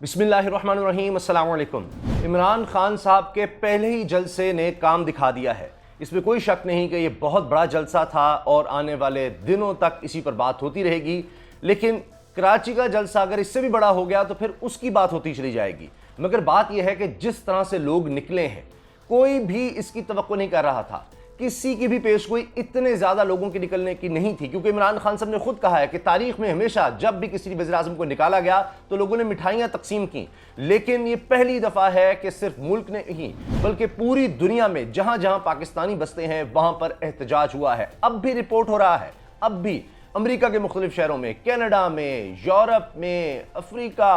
बिस्मिल्लाहिर्रहमानिर्रहीम, अस्सलाम वालेकुम। इमरान खान साहब के पहले ही जलसे ने काम दिखा दिया है। इसमें कोई शक नहीं कि ये बहुत बड़ा जलसा था और आने वाले दिनों तक इसी पर बात होती रहेगी। लेकिन कराची का जलसा अगर इससे भी बड़ा हो गया तो फिर उसकी बात होती चली जाएगी। मगर बात यह है कि जिस तरह से लोग निकले हैं, कोई भी इसकी तवक्को नहीं कर रहा था। किसी की भी पेशगोई इतने ज्यादा लोगों के निकलने की नहीं थी, क्योंकि इमरान खान साहब ने खुद कहा है कि तारीख में हमेशा जब भी किसी वज़ीर आज़म को निकाला गया तो लोगों ने मिठाइयां तकसीम की, लेकिन ये पहली दफा है कि सिर्फ मुल्क ने ही बल्कि पूरी दुनिया में जहां जहां पाकिस्तानी बसते हैं वहां पर एहतजाज हुआ है। अब भी रिपोर्ट हो रहा है, अब भी अमेरिका के मुख्तलिफ शहरों में, कनाडा में, यूरोप में, अफ्रीका,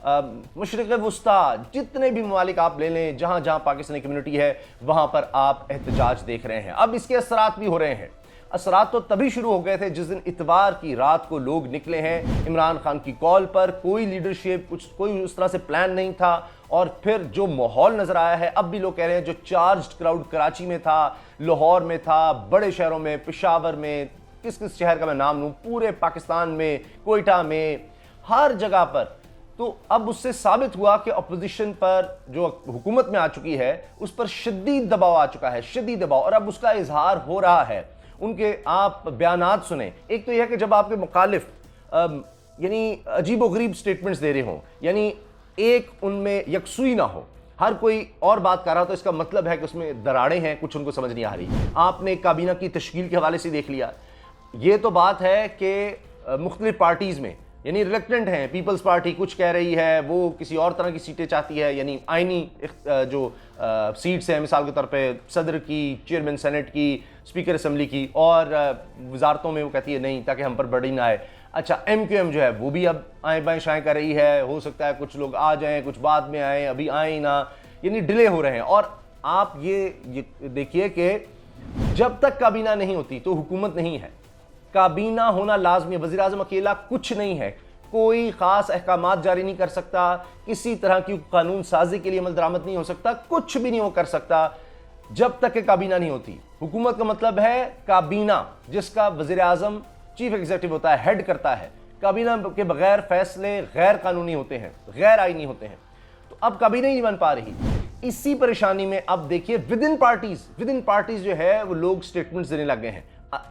मशरिक़ वुस्ता, जितने भी ममालिक आप ले लें जहां जहां पाकिस्तानी कम्युनिटी है वहां पर आप एहतजाज देख रहे हैं। अब इसके असरात भी हो रहे हैं। असरात तो तभी शुरू हो गए थे जिस दिन इतवार की रात को लोग निकले हैं इमरान खान की कॉल पर। कोई लीडरशिप, कोई उस तरह से प्लान नहीं था। और फिर जो माहौल नजर आया है, अब भी लोग कह रहे हैं जो चार्ज्ड क्राउड कराची में था, लाहौर में था, बड़े शहरों में, पेशावर में, किस किस शहर का मैं नाम लूं, पूरे पाकिस्तान में, कोयटा में, हर जगह पर। तो अब उससे साबित हुआ कि अपोजिशन पर जो हुकूमत में आ चुकी है उस पर शदीद दबाव आ चुका है, शदीद दबाव, और अब उसका इजहार हो रहा है। उनके आप बयानात सुने। एक तो यह कि जब आपके मुखालिफ यानी अजीब व गरीब स्टेटमेंट्स दे रहे हों, यानी एक उनमें यकसुई ना हो, हर कोई और बात कर रहा हो, तो इसका मतलब है कि उसमें दरारें हैं, कुछ उनको समझ नहीं आ रही। आपने काबीना की तश्कील के हवाले से देख लिया। ये तो बात है कि मुख्तलिफ पार्टीज़ में यानी रिलेक्टेंट हैं। पीपल्स पार्टी कुछ कह रही है, वो किसी और तरह की सीटें चाहती है, यानी आइनी जो सीट्स हैं, मिसाल के तौर पे सदर की, चेयरमैन सेनेट की, स्पीकर असम्बली की, और वजारतों में वो कहती है नहीं, ताकि हम पर बर्डन ना आए। अच्छा, MQM जो है वो भी अब आए बाएँ शाएँ कर रही है। हो सकता है कुछ लोग आ जाएँ, कुछ बाद में आएँ, अभी आए ना, यानी डिले हो रहे हैं। और आप ये देखिए कि जब तक काबीना नहीं होती तो हुकूमत नहीं है। काबीना होना लाजमी है। वज़ीर आज़म अकेला कुछ नहीं है, कोई ख़ास अहकामात जारी नहीं कर सकता, किसी तरह की कानून साजी के लिए अमल दरामद नहीं हो सकता, कुछ भी नहीं हो कर सकता जब तक कि काबीना नहीं होती। हुकूमत का मतलब है काबीना, जिसका वज़ीर आज़म चीफ एग्जीक्यूटिव होता है, हेड करता है। काबीना के बगैर फैसले गैर कानूनी होते हैं, गैर आईनी होते हैं। तो अब काबीना ही नहीं बन पा रही। इसी परेशानी में अब देखिए विद इन पार्टीज जो है वो लोग स्टेटमेंट्स देने लग गए हैं।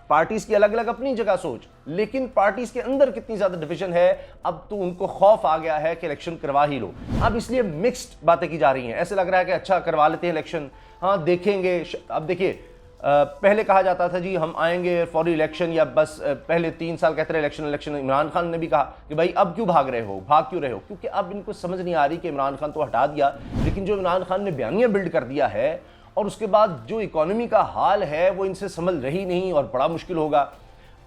पार्टीज की अलग अलग अपनी जगह सोच, लेकिन पार्टीज के अंदर कितनी ज्यादा डिवीजन है। अब तो उनको खौफ आ गया है कि इलेक्शन करवा ही लो। अब इसलिए मिक्स्ड बातें की जा रही हैं। ऐसे लग रहा है कि अच्छा करवा लेते हैं इलेक्शन, हाँ देखेंगे। अब देखिए, पहले कहा जाता था जी हम आएंगे फौरी इलेक्शन, या बस पहले 3 साल कहते रहे इलेक्शन। इमरान खान ने भी कहा कि भाई अब क्यों भाग क्यों रहे हो, क्योंकि अब इनको समझ नहीं आ रही कि इमरान खान तो हटा दिया, लेकिन जो इमरान खान ने बयानिया बिल्ड कर दिया है और उसके बाद जो इकोनॉमी का हाल है वो इनसे संभल रही नहीं और बड़ा मुश्किल होगा।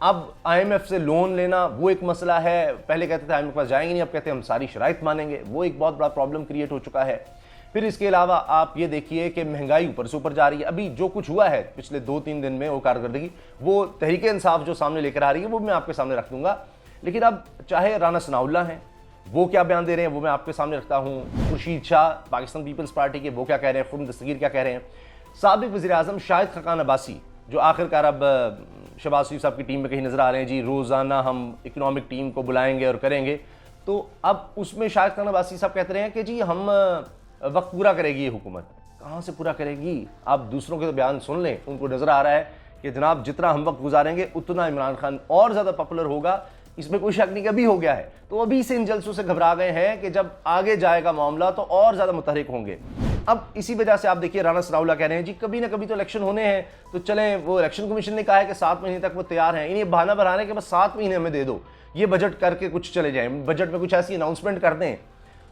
अब IMF से लोन लेना वो एक मसला है। पहले कहते थे IMF के पास जाएंगे नहीं, अब कहते हैं हम सारी शराइत मानेंगे, वो एक बहुत बड़ा प्रॉब्लम क्रिएट हो चुका है। फिर इसके अलावा आप ये देखिए कि महंगाई ऊपर से ऊपर जा रही है। अभी जो कुछ हुआ है पिछले 2-3 दिन में, वो कारकर्दगी, वो तहरीक इंसाफ जो सामने लेकर आ रही है वो मैं आपके सामने रख दूंगा। लेकिन अब चाहे राना सनाउल्लाह हैं, वो क्या बयान दे रहे हैं वो मैं आपके सामने रखता हूँ। खुर्शीद शाह पाकिस्तान पीपल्स पार्टी के, वो क्या कह रहे हैं। खुर्म दस्तगीर क्या कह रहे हैं। साबिक वज़ीर आज़म शाहिद खकान अब्बासी, जो आखिरकार अब शहबाज शरीफ साहब की टीम में कहीं नजर आ रहे हैं, जी रोज़ाना हम इकोनॉमिक टीम को बुलाएंगे और करेंगे। तो अब उसमें शाहिद खकान अब्बासी साहब कहते रहे हैं कि जी हम वक्त पूरा करेगी ये हुकूमत। कहाँ से पूरा करेगी? आप दूसरों के तो बयान सुन लें, उनको नजर आ रहा है कि जनाब जितना हम वक्त गुजारेंगे उतना इमरान खान और ज़्यादा पॉपुलर होगा। इसमें कोई शक नहीं, अभी हो गया है। तो अभी से इन जलसों से घबरा गए हैं कि जब आगे जाएगा मामला तो और ज़्यादा मुतहरिक होंगे। अब इसी वजह से आप देखिए राना सनाउल्लाह कह रहे हैं जी कभी ना कभी तो इलेक्शन होने हैं, तो चलें, वो इलेक्शन कमीशन ने कहा है कि 7 महीने तक वो तैयार हैं। इन्हें बहाना बना रहे हैं कि बस 7 महीने हमें दे दो, ये बजट करके कुछ चले जाएं, बजट में कुछ ऐसी अनाउंसमेंट कर दें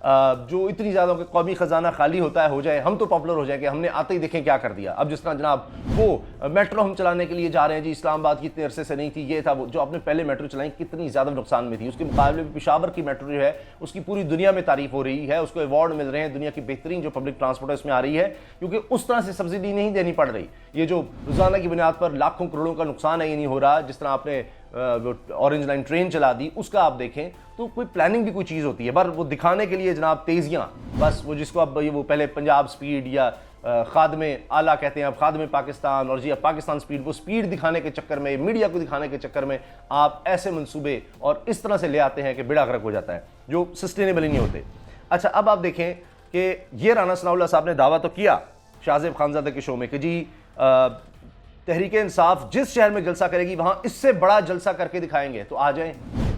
जो इतनी ज़्यादा कि कौमी ख़जाना खाली होता है, हो जाए, हम तो पॉपुलर हो जाएंगे, हमने आते ही देखें क्या कर दिया। अब जिस तरह जनाब वो मेट्रो हम चलाने के लिए जा रहे हैं जी, इस्लामाबाद की इतने अरसे से नहीं थी, ये था वो, जो आपने पहले मेट्रो चलाई कितनी ज़्यादा नुकसान में थी, उसके मुकाबले में पेशावर की मेट्रो जो है उसकी पूरी दुनिया में तारीफ हो रही है, उसको अवार्ड मिल रहे हैं, दुनिया की बेहतरीन जो पब्लिक ट्रांसपोर्ट है उसमें आ रही है, क्योंकि उस तरह से सब्सिडी नहीं देनी पड़ रही। ये जो रोज़ाना की बुनियाद पर लाखों करोड़ों का नुकसान है, ये नहीं हो रहा। जिस तरह आपने ऑरेंज लाइन ट्रेन चला दी, उसका आप देखें तो कोई प्लानिंग भी कोई चीज़ होती है, पर वो दिखाने के लिए जनाब तेजियां, बस वो जिसको अब वो पहले पंजाब स्पीड या खादमे आला कहते हैं, अब खादमे पाकिस्तान, और जी अब पाकिस्तान स्पीड, वो स्पीड दिखाने के चक्कर में, मीडिया को दिखाने के चक्कर में आप ऐसे मंसूबे और इस तरह से ले आते हैं कि बेड़ा गर्क हो जाता है, जो सस्टेनेबल ही नहीं होते। अच्छा, अब आप देखें कि ये राना सनाउल्लाह साहब ने दावा तो किया शाहजेब खानजादा के शो में कि जी तहरीक इंसाफ जिस शहर में जलसा करेगी वहां इससे बड़ा जलसा करके दिखाएंगे, तो आ जाएं।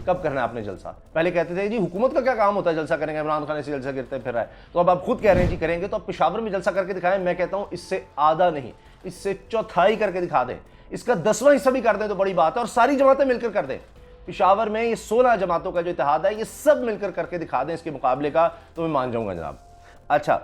कब करना है आपने जलसा? पहले कहते थे जी हुकूमत का क्या काम होता है जलसा करेंगे, इमरान खान ऐसे जलसा करते फिर रहा है, तो अब आप खुद कह रहे हैं जी करेंगे, तो अब पेशावर में जलसा करके दिखाएं। मैं कहता हूं इससे आधा नहीं, इससे चौथाई करके दिखा दें, इसका 10वां हिस्सा भी कर दें तो बड़ी बात है, और सारी जमातें मिलकर कर दें। पेशावर में ये 16 जमातों का जो इत्तेहाद है ये सब मिलकर करके दिखा दें इसके मुकाबले का, तो मैं मान जाऊंगा जनाब। अच्छा,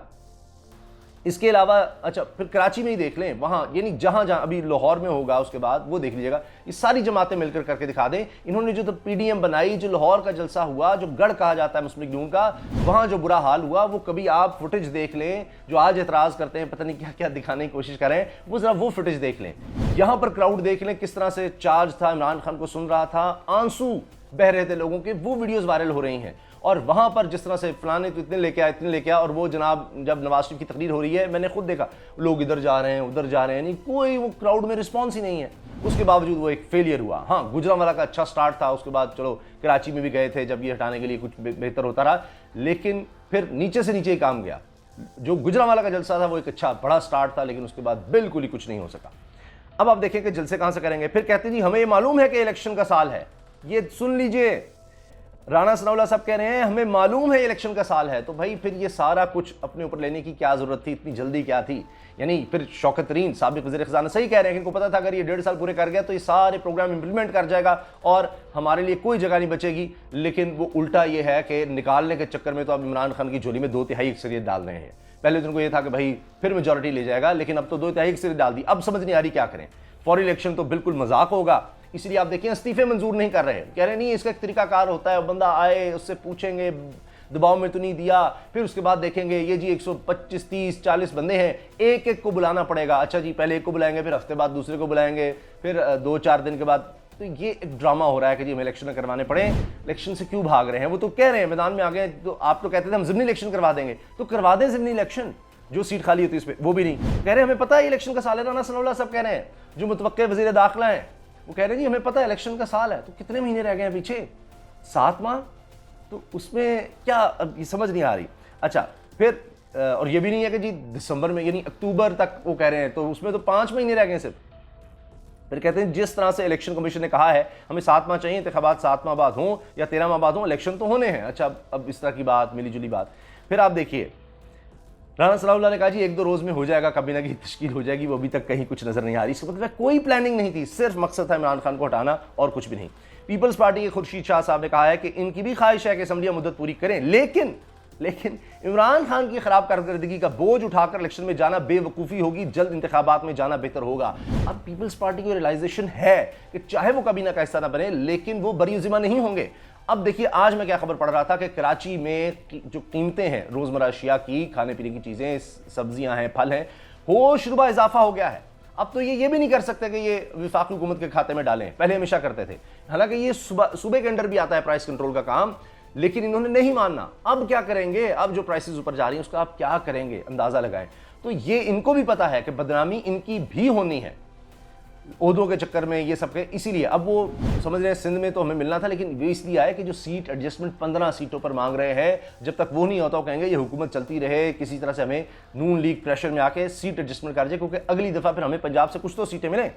इसके अलावा अच्छा फिर कराची में ही देख लें, वहां यानी जहां जहां अभी लाहौर में होगा उसके बाद वो देख लीजिएगा, ये सारी जमातें मिलकर करके दिखा दें। इन्होंने जो तो पीडीएम बनाई, जो लाहौर का जलसा हुआ, जो गढ़ कहा जाता है मुस्लिम लीग नून का, वहां जो बुरा हाल हुआ, वो कभी आप फुटेज देख लें। जो आज एतराज करते हैं पता नहीं क्या क्या दिखाने की कोशिश करें, वो जरा वो फुटेज देख लें। यहां पर क्राउड देख लें किस तरह से चार्ज था, इमरान खान को सुन रहा था, आंसू बह रहे थे लोगों के, वो वीडियोस वायरल हो रही हैं। और वहां पर जिस तरह से फलाने तो इतने लेके आया, इतने लेके आया, और वो जनाब जब नवाज शरीफ की तकरीर हो रही है मैंने खुद देखा लोग इधर जा रहे हैं उधर जा रहे हैं, नहीं कोई वो क्राउड में रिस्पॉन्स ही नहीं है। उसके बावजूद वो एक फेलियर हुआ। हाँ, गुजरांवाला का अच्छा स्टार्ट था, उसके बाद चलो कराची में भी गए थे जब ये हटाने के लिए कुछ बेहतर होता रहा, लेकिन फिर नीचे से नीचे ही काम गया। जो गुजरांवाला का जलसा था वो एक अच्छा बड़ा स्टार्ट था, लेकिन उसके बाद बिल्कुल ही कुछ नहीं हो सका। अब आप देखें कि जलसे कहां से करेंगे। फिर कहते हैं जी हमें मालूम है कि इलेक्शन का साल है, ये सुन लीजिए, राना सनाउल्लाह साहब कह रहे हैं हमें मालूम है इलेक्शन का साल है, तो भाई फिर ये सारा कुछ अपने ऊपर लेने की क्या जरूरत थी, इतनी जल्दी क्या थी? यानी फिर शौकत तरीन साबिक वज़ीर ख़ज़ाना सही कह रहे हैं कि इनको पता था अगर ये 1.5 साल पूरे कर गया तो ये सारे प्रोग्राम इंप्लीमेंट कर जाएगा और हमारे लिए कोई जगह नहीं बचेगी। लेकिन वो उल्टा ये है कि निकालने के चक्कर में तो अब इमरान खान की झोली में 2/3 अक्सरियत डाल रहे हैं। पहले तो उनको ये था कि भाई फिर मेजॉरिटी ले जाएगा, लेकिन अब तो 2/3 अक्सरियत डाल दी। अब समझ नहीं आ रही क्या करें। फॉर इलेक्शन तो बिल्कुल मजाक होगा, इसलिए आप देखिए इस्तीफे मंजूर नहीं कर रहे, कह रहे नहीं इसका एक तरीकाकार होता है, बंदा आए उससे पूछेंगे दबाव में तो नहीं दिया, फिर उसके बाद देखेंगे ये जी 125 30 40 बंदे हैं, एक एक को बुलाना पड़ेगा। अच्छा जी पहले एक को बुलाएंगे, फिर हफ्ते बाद दूसरे को बुलाएंगे, फिर 2-4 दिन के बाद, तो ये एक ड्रामा हो रहा है कि जी हमें इलेक्शन करवाने पड़े। इलेक्शन से क्यों भाग रहे हैं? वो तो कह रहे हैं मैदान में आ गए, तो आप तो कहते थे हम ज़िमनी इलेक्शन करवा देंगे, तो करवा दें ज़िमनी इलेक्शन, जो सीट खाली होती है इस पर, वो भी नहीं कह रहे। हमें पता है इलेक्शन का साल है, राना सनाउल्लाह सब कह रहे हैं, जो मुतवक्के वज़ीर दाखिला हैं वो कह रहे हैं जी हमें पता है इलेक्शन का साल है, तो कितने महीने रह गए हैं पीछे? 7 माह, तो उसमें क्या अब ये समझ नहीं आ रही। अच्छा फिर और ये भी नहीं है कि जी दिसंबर में यानी अक्टूबर तक वो कह रहे हैं, तो उसमें तो 5 महीने रह गए सिर्फ। फिर कहते हैं जिस तरह से इलेक्शन कमीशन ने कहा है हमें 7 माह चाहिए, इंतखाबात 7 माह बाद हों या 13 माह बाद हों, इलेक्शन तो होने हैं। अच्छा अब इस तरह की बात, मिली जुली बात। फिर आप देखिए राना सनाउल्लाह ने कहा जी 1-2 रोज में हो जाएगा, काबीना की तश्कील हो जाएगी, वो अभी तक कहीं कुछ नजर नहीं आ रही। इसका मतलब कोई प्लानिंग नहीं थी, सिर्फ मकसद था इमरान खान को हटाना और कुछ भी नहीं। पीपल्स पार्टी के खुर्शीद शाह साहब ने कहा है कि इनकी भी ख्वाहिश है कि असम्बलियां मुद्दत पूरी करें, लेकिन इमरान खान की खराब कारकर्दगी का बोझ उठाकर इलेक्शन में जाना बेवकूफ़ी होगी, जल्द इंतखाबात में जाना बेहतर होगा। अब पीपल्स पार्टी को रियलाइजेशन है कि चाहे वो काबीना का हिस्सा ना बने, लेकिन वो बरीज़िम्मा नहीं होंगे। अब देखिए आज मैं क्या खबर पढ़ रहा था कि कराची में जो कीमतें हैं रोज़मर्रा अशिया की, खाने पीने की चीज़ें, सब्जियां हैं, फल हैं, होशरुबा इजाफा हो गया है। अब तो ये भी नहीं कर सकते कि ये विफाकी हुकूमत के खाते में डालें, पहले हमेशा करते थे। हालांकि ये सूबे के अंडर भी आता है प्राइस कंट्रोल का काम, लेकिन इन्होंने नहीं मानना। अब क्या करेंगे? अब जो प्राइसेस ऊपर जा रही हैं उसका आप क्या करेंगे? अंदाजा लगाएं। तो ये इनको भी पता है कि बदनामी इनकी भी होनी है ओहदों के चक्कर में, ये सब के। इसीलिए अब वो समझ रहे हैं सिंध में तो हमें मिलना था, लेकिन वो इसलिए आए कि जो सीट एडजस्टमेंट 15 सीटों पर मांग रहे हैं, जब तक वो नहीं होता वो कहेंगे ये हुकूमत चलती रहे, किसी तरह से हमें नून लीग प्रेशर में आके सीट एडजस्टमेंट कर जाए, क्योंकि अगली दफ़ा फिर हमें पंजाब से कुछ तो सीटें मिलें।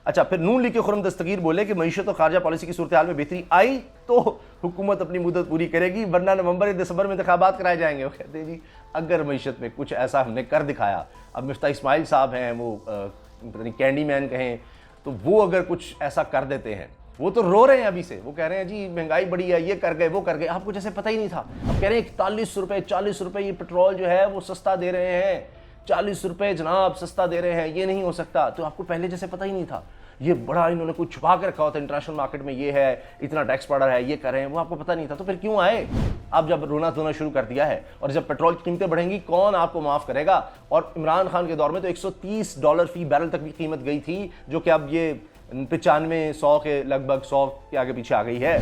अच्छा फिर नून लीग के खुरम दस्तगीर बोले कि मईशत और खारजा पॉलिसी की सूरत हाल में बेहतरी आई तो हुकूमत अपनी मुद्दत पूरी करेगी, वरना नवंबर या दिसंबर में इंतखाबात कराए जाएंगे। वो कहते हैं जी अगर मईशत में कुछ ऐसा हमने कर दिखाया, अब मिफ्ता इस्माइल साहब हैं, वो पता नहीं कैंडी मैन कहें, तो वो अगर कुछ ऐसा कर देते हैं, वो तो रो रहे हैं अभी से, वो कह रहे हैं जी महंगाई बढ़ी है, ये कर गए वो कर गए, आपको जैसे पता ही नहीं था। अब कह रहे हैं 41 रुपये 40 रुपये ये पेट्रोल जो है वो सस्ता दे रहे हैं, 40 रुपये जनाब सस्ता दे रहे हैं, ये नहीं हो सकता। तो आपको पहले जैसे पता ही नहीं था, ये बड़ा इन्होंने कुछ छुपा के रखा होता है, इंटरनेशनल मार्केट में ये है, इतना टैक्स पड़ रहा है, ये कर रहे हैं, वो आपको पता नहीं था। तो फिर क्यों आए? अब जब रोना धोना शुरू कर दिया है और जब पेट्रोल की कीमतें बढ़ेंगी कौन आपको माफ करेगा? और इमरान खान के दौर में तो $130 फी बैरल तक भी कीमत गई थी, जो कि अब ये 95-100 के लगभग 100 के आगे पीछे आ गई है।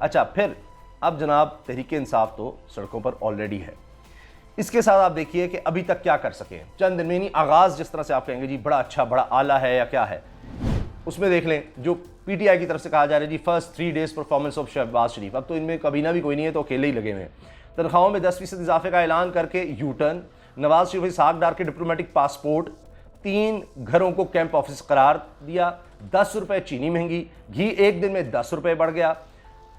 अच्छा फिर अब जनाब तहरीक इंसाफ तो सड़कों पर ऑलरेडी है। इसके साथ आप देखिए कि अभी तक क्या कर सके चंद दिन में, नहीं आगाज जिस तरह से आप कहेंगे जी बड़ा अच्छा बड़ा आला है या क्या है, उसमें देख लें जो पीटीआई की तरफ से कहा जा रहा है जी first 3 days performance of Shahbaz Sharif. अब तो इनमें काबीना भी कोई नहीं है, तो अकेले ही लगे हुए हैं। तनख्वाहों में 10% इजाफे का ऐलान करके यू टर्न, नवाज शरीफ इसहाक डार के डिप्लोमेटिक पासपोर्ट, 3 घरों को कैंप ऑफिस करार दिया, 10 रुपए चीनी महंगी, घी एक दिन में 10 रुपए बढ़ गया,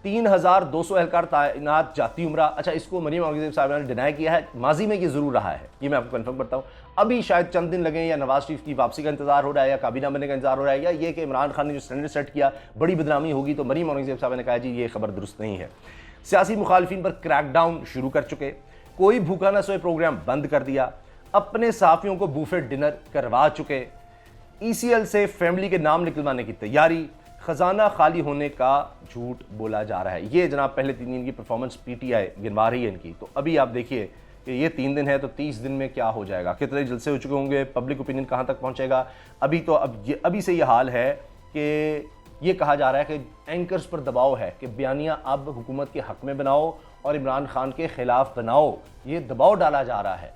3200 एहलकार तैनात जाती उम्रा। अच्छा, इसको मरीम औरंगजेब साहब ने डिनाई किया है, माजी में ये जरूर रहा है, ये मैं आपको कंफर्म करता हूँ। अभी शायद चंद दिन लगे, या नवाज शरीफ की वापसी का इंतजार हो रहा है, या काबीना बनने का इंतजार हो रहा है, या ये कि इमरान खान ने जो स्टैंडर्ड सेट किया बड़ी बदनामी होगी, तो मरीम औरंगजेब साहब ने कहा जी ये खबर दुरुस्त नहीं है। सियासी मुखालिफिन पर क्रैकडाउन शुरू कर चुके, कोई भूखा न सोए प्रोग्राम बंद कर दिया, अपने साथियों को बूफे डिनर करवा चुके, ECL से फैमिली के नाम निकलवाने की तैयारी, खजाना खाली होने का झूठ बोला जा रहा है। ये जनाब पहले 3 दिन की परफॉर्मेंस PTI गिनवा रही है इनकी। तो अभी आप देखिए कि ये 3 दिन है, तो 30 दिन में क्या हो जाएगा, कितने जलसे हो चुके होंगे, पब्लिक ओपिनियन कहाँ तक पहुँचेगा। अभी तो अभी से ये हाल है कि ये कहा जा रहा है कि एंकर्स पर दबाव है कि बयानियाँ अब हुकूमत के हक में बनाओ और इमरान खान के खिलाफ बनाओ, ये दबाव डाला जा रहा है।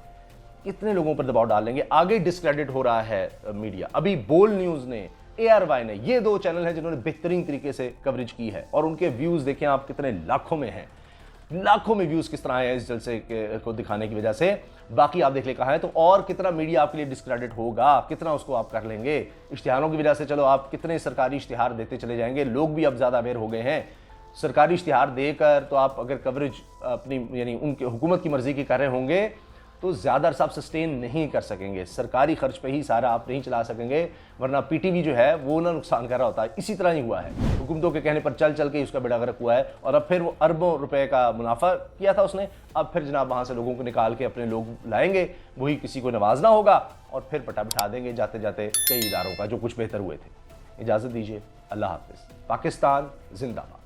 कितने लोगों पर दबाव डालेंगे, आगे डिस्क्रेडिट हो रहा है मीडिया। अभी बोल न्यूज़ ने, ARY ने, ये 2 चैनल हैं जिन्होंने बेहतरीन तरीके से कवरेज की है, और उनके व्यूज़ देखें आप कितने लाखों में हैं, लाखों में व्यूज़ किस तरह आए हैं इस जलसे को दिखाने की वजह से। बाकी आप देख ले कहाँ है, तो और कितना मीडिया आपके लिए डिस्क्रेडिट होगा, कितना उसको आप कर लेंगे। इश्तिहारों की वजह से चलो आप कितने सरकारी इश्तिहार देते चले जाएंगे, लोग भी अब ज़्यादा अवेयर हो गए हैं। सरकारी इश्तिहार देकर तो आप अगर कवरेज अपनी यानी उनके हुकूमत की मर्ज़ी की कर रहे होंगे तो ज़्यादा अरसा आप सस्टेन नहीं कर सकेंगे, सरकारी खर्च पे ही सारा आप नहीं चला सकेंगे, वरना PTV जो है वो ना नुकसान कर रहा होता है। इसी तरह ही हुआ है, हुकूमतों के कहने पर चल चल के उसका बेड़ा गर्क हुआ है, और अब फिर वो अरबों रुपए का मुनाफा किया था उसने, अब फिर जनाब वहाँ से लोगों को निकाल के अपने लोग लाएंगे, वही किसी को नवाजना होगा और फिर पटा बिठा देंगे जाते जाते कई इदारों का जो कुछ बेहतर हुए थे। इजाज़त दीजिए, अल्लाह हाफिज़। पाकिस्तान जिंदाबाद।